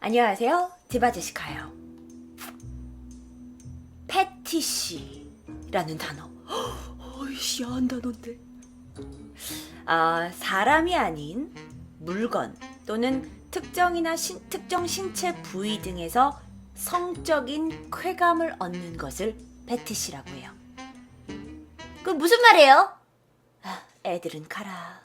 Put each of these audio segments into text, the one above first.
안녕하세요. 디바제시카예요. 패티시라는 단어. 어이씨, 야한 단어인데. 사람이 아닌 물건 또는 특정 신체 부위 등에서 성적인 쾌감을 얻는 것을 패티시라고 해요. 그 무슨 말이에요? 애들은 가라.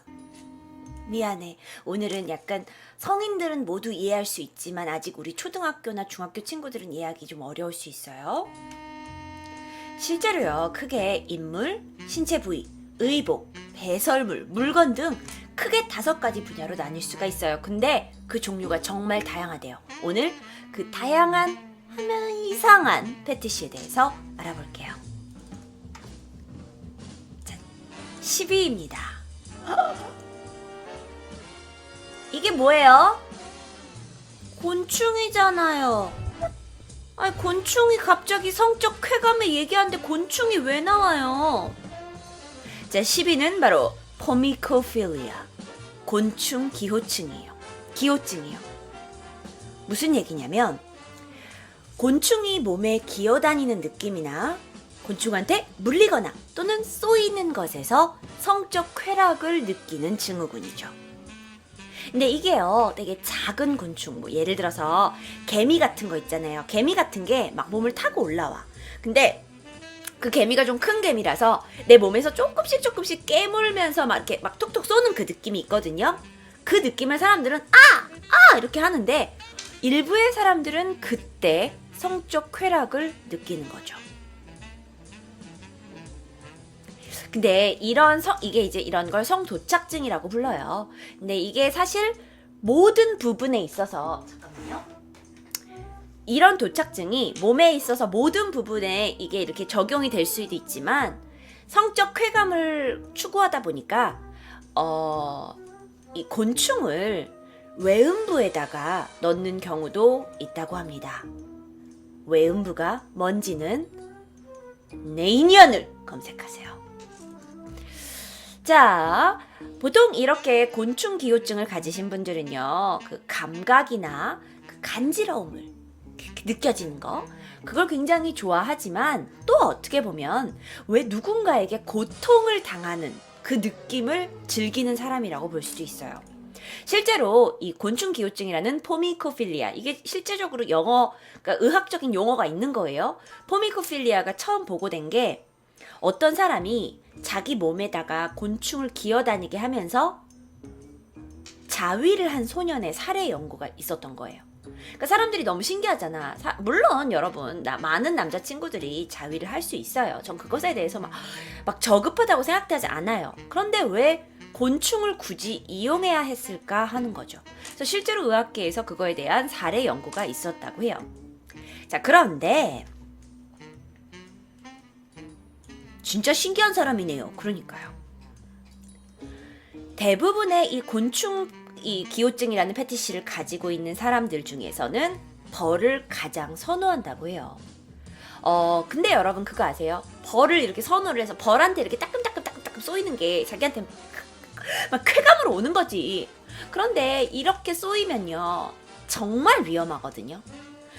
미안해. 오늘은 약간 성인들은 모두 이해할 수 있지만 아직 우리 초등학교나 중학교 친구들은 이해하기 좀 어려울 수 있어요. 실제로요, 크게 인물, 신체 부위, 의복, 배설물, 물건 등 크게 5가지 분야로 나뉠 수가 있어요. 근데 그 종류가 정말 다양하대요. 오늘 그 다양한 하면 이상한 패티시에 대해서 알아볼게요. 자, 10위입니다. 이게 뭐예요? 곤충이잖아요. 아니, 곤충이 갑자기 성적 쾌감을 얘기하는데 곤충이 왜 나와요? 자, 10위는 바로 포미코필리아. 곤충 기호증이에요. 무슨 얘기냐면 곤충이 몸에 기어다니는 느낌이나 곤충한테 물리거나 또는 쏘이는 것에서 성적 쾌락을 느끼는 증후군이죠. 근데 이게요, 되게 작은 곤충, 뭐 예를 들어서 개미 같은 거 있잖아요. 개미 같은 게 막 몸을 타고 올라와. 근데 그 개미가 좀 큰 개미라서 내 몸에서 조금씩 깨물면서 막 이렇게 막 톡톡 쏘는 그 느낌이 있거든요. 그 느낌을 사람들은 이렇게 하는데 일부의 사람들은 그때 성적 쾌락을 느끼는 거죠. 근데 이런 걸 성도착증이라고 불러요. 근데 이게 사실 모든 부분에 있어서, 잠깐만요. 이런 도착증이 몸에 있어서 모든 부분에 이게 이렇게 적용이 될 수도 있지만 성적 쾌감을 추구하다 보니까 이 곤충을 외음부에다가 넣는 경우도 있다고 합니다. 외음부가 뭔지는 네이니언을 검색하세요. 자, 보통 이렇게 곤충 기호증을 가지신 분들은요, 그 감각이나 그 간지러움을 느껴지는 거, 그걸 굉장히 좋아하지만 또 어떻게 보면 왜 누군가에게 고통을 당하는 그 느낌을 즐기는 사람이라고 볼 수도 있어요. 실제로 이 곤충 기호증이라는 포미코필리아, 이게 실제적으로 그러니까 의학적인 용어가 있는 거예요. 포미코필리아가 처음 보고된 게 어떤 사람이 자기 몸에다가 곤충을 기어다니게 하면서 자위를 한 소년의 살해 연구가 있었던 거예요. 그러니까 사람들이 너무 신기하잖아. 물론 여러분, 많은 남자친구들이 자위를 할 수 있어요. 전 그것에 대해서 막 저급하다고 생각하지 않아요. 그런데 왜 곤충을 굳이 이용해야 했을까 하는 거죠. 그래서 실제로 의학계에서 그거에 대한 살해 연구가 있었다고 해요. 자, 그런데 진짜 신기한 사람이네요. 그러니까요. 대부분의 이 곤충 기호증이라는 패티시를 가지고 있는 사람들 중에서는 벌을 가장 선호한다고 해요. 근데 여러분 그거 아세요? 벌을 이렇게 선호를 해서 벌한테 이렇게 따끔따끔 쏘이는 게 자기한테 막 쾌감으로 오는 거지. 그런데 이렇게 쏘이면요, 정말 위험하거든요.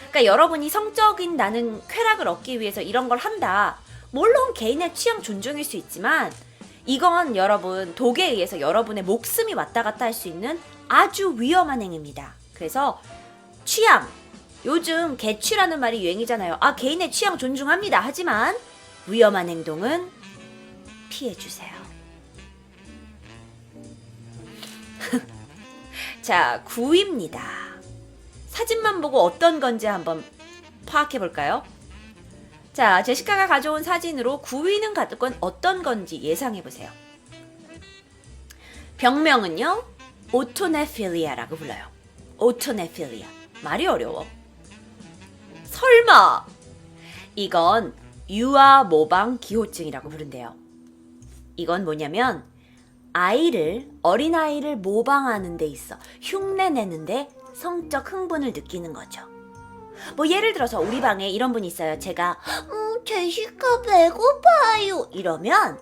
그러니까 여러분이 성적인 나는 쾌락을 얻기 위해서 이런 걸 한다. 물론 개인의 취향 존중일 수 있지만 이건 여러분 독에 의해서 여러분의 목숨이 왔다 갔다 할 수 있는 아주 위험한 행위입니다. 그래서 취향, 요즘 개취라는 말이 유행이잖아요. 개인의 취향 존중합니다. 하지만 위험한 행동은 피해주세요. 자, 9위입니다. 사진만 보고 어떤 건지 한번 파악해볼까요? 자, 제시카가 가져온 사진으로 9위는 어떤 건지 예상해보세요. 병명은요, 오토네필리아라고 불러요. 오토네필리아. 말이 어려워. 설마 이건 유아 모방 기호증이라고 부른대요. 이건 뭐냐면 어린아이를 모방하는 데 있어 흉내내는데 성적 흥분을 느끼는 거죠. 뭐 예를 들어서 우리 방에 이런 분이 있어요. 제가 제시카 배고파요 이러면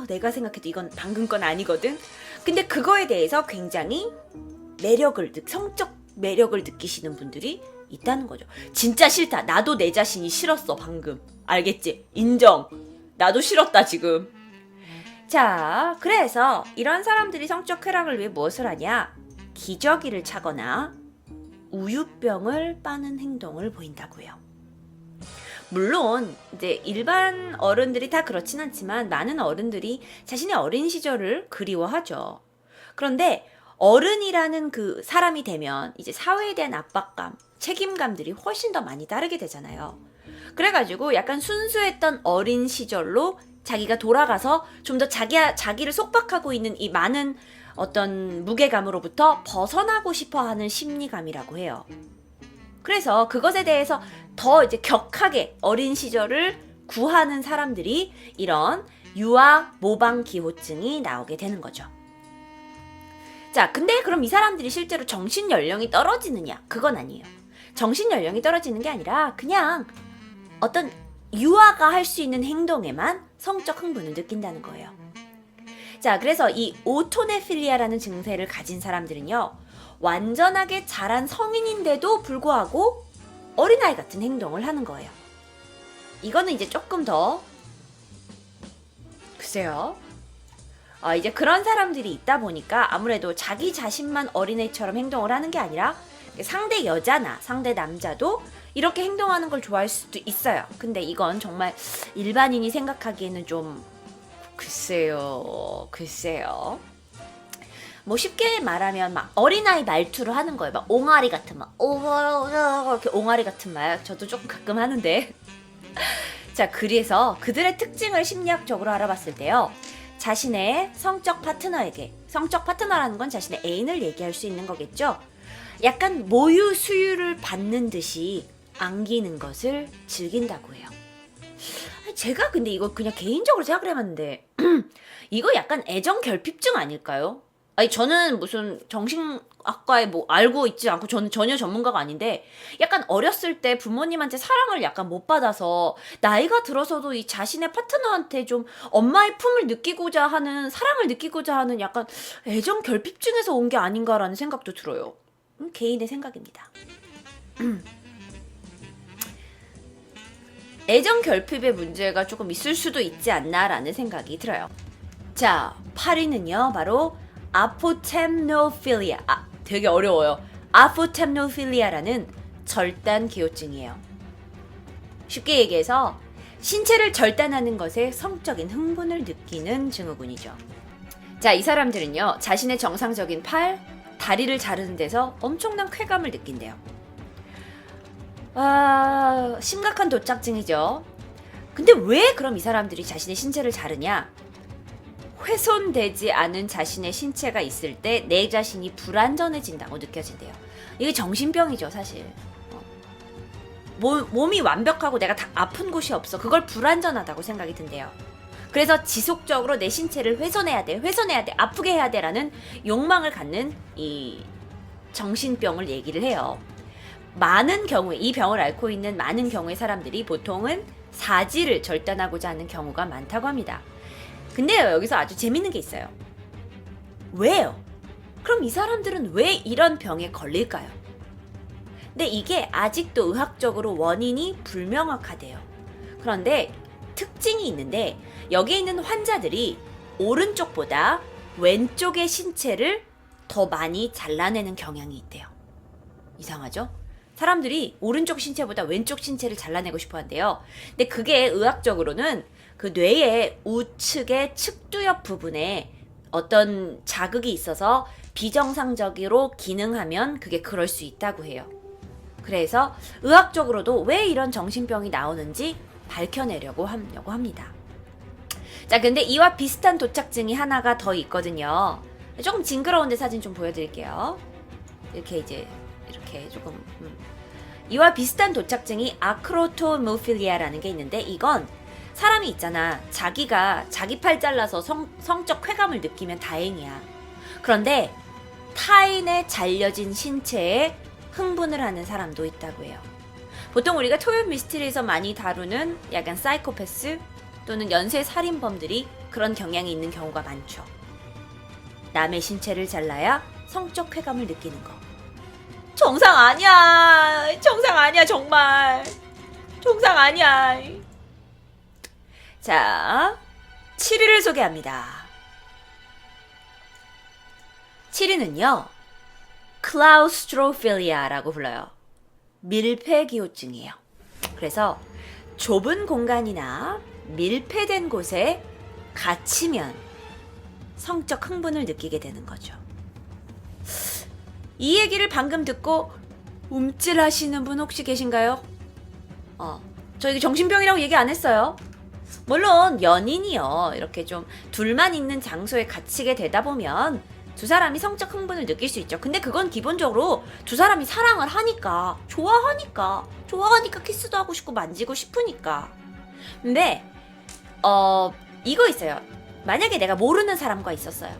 내가 생각해도 이건 방금 건 아니거든. 근데 그거에 대해서 굉장히 성적 매력을 느끼시는 분들이 있다는 거죠. 진짜 싫다. 나도 내 자신이 싫었어 방금. 알겠지? 인정. 나도 싫었다 지금. 자, 그래서 이런 사람들이 성적 쾌락을 위해 무엇을 하냐? 기저귀를 차거나 우유병을 빠는 행동을 보인다고요. 물론 이제 일반 어른들이 다 그렇진 않지만 많은 어른들이 자신의 어린 시절을 그리워하죠. 그런데 어른이라는 그 사람이 되면 이제 사회에 대한 압박감, 책임감들이 훨씬 더 많이 따르게 되잖아요. 그래가지고 약간 순수했던 어린 시절로 자기가 돌아가서 좀 더 자기를 속박하고 있는 이 많은 어떤 무게감으로부터 벗어나고 싶어 하는 심리감이라고 해요. 그래서 그것에 대해서 더 이제 격하게 어린 시절을 구하는 사람들이 이런 유아 모방 기호증이 나오게 되는 거죠. 자, 근데 그럼 이 사람들이 실제로 정신 연령이 떨어지느냐? 그건 아니에요. 정신 연령이 떨어지는 게 아니라 그냥 어떤 유아가 할 수 있는 행동에만 성적 흥분을 느낀다는 거예요. 자, 그래서 이 오토네필리아라는 증세를 가진 사람들은요, 완전하게 자란 성인인데도 불구하고 어린아이 같은 행동을 하는 거예요. 이거는 이제 조금 더 글쎄요. 이제 그런 사람들이 있다 보니까 아무래도 자기 자신만 어린애처럼 행동을 하는 게 아니라 상대 여자나 상대 남자도 이렇게 행동하는 걸 좋아할 수도 있어요. 근데 이건 정말 일반인이 생각하기에는 좀 글쎄요. 뭐 쉽게 말하면 막 어린아이 말투로 하는 거예요. 막 옹알이 같은 막 이렇게 옹알이 같은 말 저도 조금 가끔 하는데 자, 그래서 그들의 특징을 심리학적으로 알아봤을 때요, 자신의 성적 파트너라는 건 자신의 애인을 얘기할 수 있는 거겠죠. 약간 모유 수유를 받는 듯이 안기는 것을 즐긴다고 해요. 제가 근데 이거 그냥 개인적으로 생각을 해봤는데 이거 약간 애정 결핍증 아닐까요? 아니, 저는 무슨 정신학과에 뭐 알고 있지 않고 저는 전혀 전문가가 아닌데 약간 어렸을 때 부모님한테 사랑을 약간 못 받아서 나이가 들어서도 이 자신의 파트너한테 좀 엄마의 품을 느끼고자 하는, 사랑을 느끼고자 하는 약간 애정 결핍증에서 온 게 아닌가라는 생각도 들어요. 개인의 생각입니다. 애정 결핍의 문제가 조금 있을 수도 있지 않나라는 생각이 들어요. 자, 8위는요 바로 아포템노필리아. 되게 어려워요. 아포템노필리아라는 절단 기호증이에요. 쉽게 얘기해서 신체를 절단하는 것에 성적인 흥분을 느끼는 증후군이죠. 자, 이 사람들은요 자신의 정상적인 팔, 다리를 자르는 데서 엄청난 쾌감을 느낀대요. 심각한 도착증이죠. 근데 왜 그럼 이 사람들이 자신의 신체를 자르냐? 훼손되지 않은 자신의 신체가 있을 때 내 자신이 불안전해진다고 느껴진대요. 이게 정신병이죠, 사실. 몸이 완벽하고 내가 다 아픈 곳이 없어. 그걸 불안전하다고 생각이 든대요. 그래서 지속적으로 내 신체를 훼손해야 돼, 아프게 해야 돼라는 욕망을 갖는 이 정신병을 얘기를 해요. 많은 경우에, 이 병을 앓고 있는 많은 경우의 사람들이 보통은 사지를 절단하고자 하는 경우가 많다고 합니다. 근데요, 여기서 아주 재밌는 게 있어요. 왜요? 그럼 이 사람들은 왜 이런 병에 걸릴까요? 근데 이게 아직도 의학적으로 원인이 불명확하대요. 그런데 특징이 있는데 여기에 있는 환자들이 오른쪽보다 왼쪽의 신체를 더 많이 잘라내는 경향이 있대요. 이상하죠? 사람들이 오른쪽 신체보다 왼쪽 신체를 잘라내고 싶어 한대요. 근데 그게 의학적으로는 그 뇌의 우측의 측두엽 부분에 어떤 자극이 있어서 비정상적으로 기능하면 그게 그럴 수 있다고 해요. 그래서 의학적으로도 왜 이런 정신병이 나오는지 밝혀내려고 합니다. 자, 근데 이와 비슷한 도착증이 하나가 더 있거든요. 조금 징그러운데 사진 좀 보여드릴게요. 이렇게 조금 이와 비슷한 도착증이 아크로토모필리아라는 게 있는데, 이건 사람이 있잖아, 자기가 자기 팔 잘라서 성적 쾌감을 느끼면 다행이야. 그런데 타인의 잘려진 신체에 흥분을 하는 사람도 있다고 해요. 보통 우리가 토요 미스테리에서 많이 다루는 약간 사이코패스 또는 연쇄 살인범들이 그런 경향이 있는 경우가 많죠. 남의 신체를 잘라야 성적 쾌감을 느끼는 거. 정상 아니야. 정상 아니야, 정말. 정상 아니야. 자, 7위를 소개합니다. 7위는요, 클라우스트로필리아라고 불러요. 밀폐기호증이에요. 그래서 좁은 공간이나 밀폐된 곳에 갇히면 성적 흥분을 느끼게 되는 거죠. 이 얘기를 방금 듣고 움찔하시는 분 혹시 계신가요? 저 이게 정신병이라고 얘기 안 했어요. 물론 연인이요, 이렇게 좀 둘만 있는 장소에 갇히게 되다 보면 두 사람이 성적 흥분을 느낄 수 있죠. 근데 그건 기본적으로 두 사람이 사랑을 하니까, 좋아하니까 키스도 하고 싶고 만지고 싶으니까. 근데 이거 있어요. 만약에 내가 모르는 사람과 있었어요.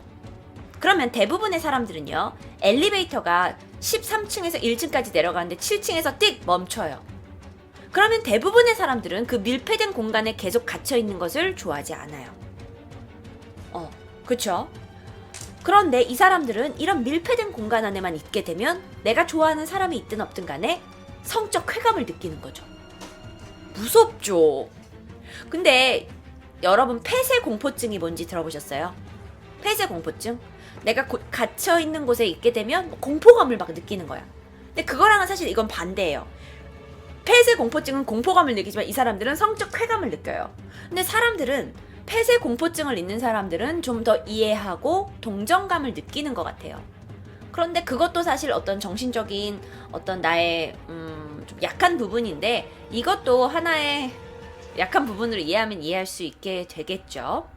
그러면 대부분의 사람들은요, 엘리베이터가 13층에서 1층까지 내려가는데 7층에서 띡 멈춰요. 그러면 대부분의 사람들은 그 밀폐된 공간에 계속 갇혀있는 것을 좋아하지 않아요. 그쵸? 그런데 이 사람들은 이런 밀폐된 공간 안에만 있게 되면 내가 좋아하는 사람이 있든 없든 간에 성적 쾌감을 느끼는 거죠. 무섭죠? 근데 여러분, 폐쇄 공포증이 뭔지 들어보셨어요? 폐쇄 공포증? 내가 갇혀있는 곳에 있게 되면 공포감을 막 느끼는 거야. 근데 그거랑은 사실 이건 반대예요. 폐쇄 공포증은 공포감을 느끼지만 이 사람들은 성적 쾌감을 느껴요. 근데 사람들은, 폐쇄 공포증을 있는 사람들은 좀 더 이해하고 동정감을 느끼는 것 같아요. 그런데 그것도 사실 어떤 정신적인 어떤 나의 좀 약한 부분인데, 이것도 하나의 약한 부분으로 이해하면 이해할 수 있게 되겠죠.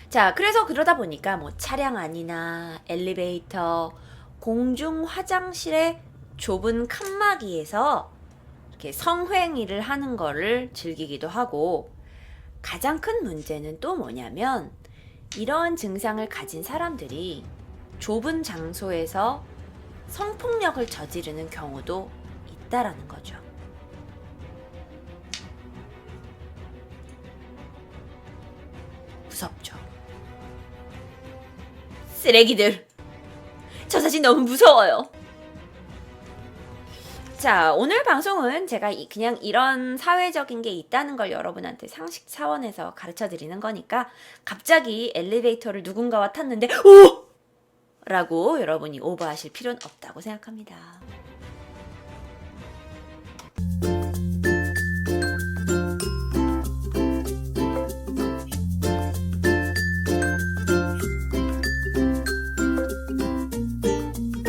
자, 그래서 그러다 보니까 뭐 차량 안이나 엘리베이터, 공중 화장실의 좁은 칸막이에서 이렇게 성행위를 하는 거를 즐기기도 하고, 가장 큰 문제는 또 뭐냐면 이런 증상을 가진 사람들이 좁은 장소에서 성폭력을 저지르는 경우도 있다라는 거죠. 무섭죠? 쓰레기들. 저 사진 너무 무서워요. 자, 오늘 방송은 제가 그냥 이런 사회적인 게 있다는 걸 여러분한테 상식 차원에서 가르쳐 드리는 거니까, 갑자기 엘리베이터를 누군가와 탔는데 오! 라고 여러분이 오버하실 필요는 없다고 생각합니다.